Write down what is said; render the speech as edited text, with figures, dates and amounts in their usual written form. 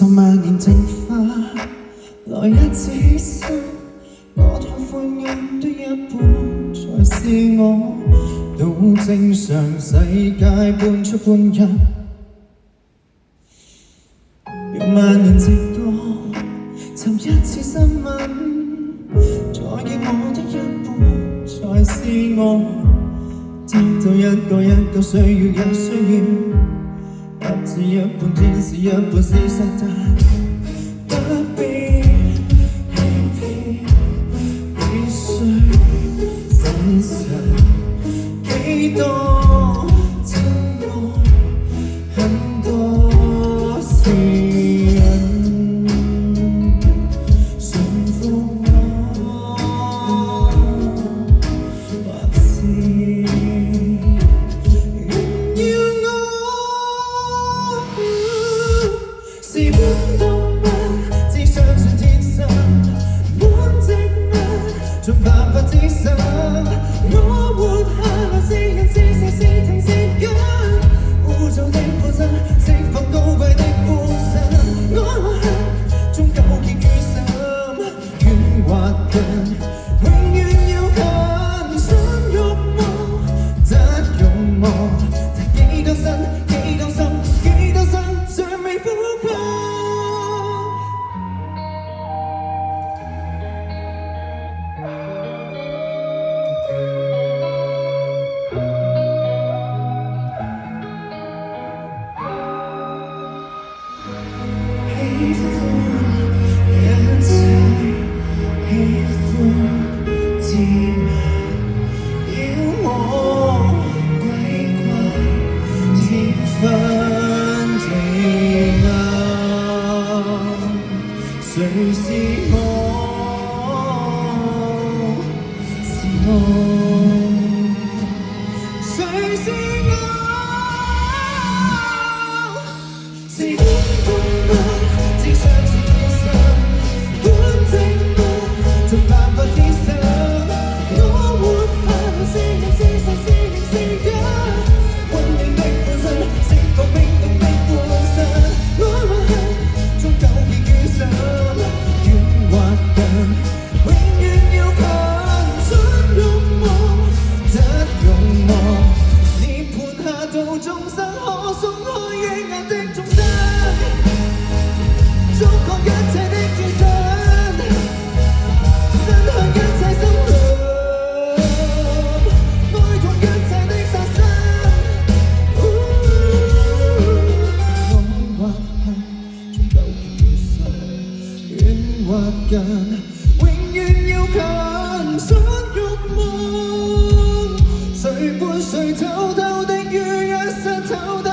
10萬年淨化，來一次犧牲，我痛悔暗的一半才是我，到正常世界半出半入，讓萬年直覺尋一次新聞，再見我的一半才是我，知道一個歲月也需要。不止一半天使，一半事實，但不必欺騙，必須真實。幾多真愛，很多是人信服我，或是是本動物，只相信天生本植物，盡辦法自殺。我活下來是人是神是藤是根，污糟的本身釋放高貴的本身。愛和恨終糾結於心，遠或近，永遠要近。想欲望得慾望，但幾多身幾多心幾多生尚未呼吸。喜歡一切，喜歡自問，要我歸歸天分地暗，誰是我？是我，誰是我？是本動物，只相信天生本植物，盡辦法自殺。我活下來是人是神是靈是一，溫暖的本身釋放冰凍的本身。愛或恨終糾結於心，遠或近，永遠要近。想慾望得慾望，涅槃下度眾生可鬆開夜眼的眾生。觸覺一切的轉身，伸向一切生靈，愛同一切的殺生。愛或恨，終糾結於心，遠或近，永遠要近。想慾望，誰伴誰偷偷的於一生偷偷。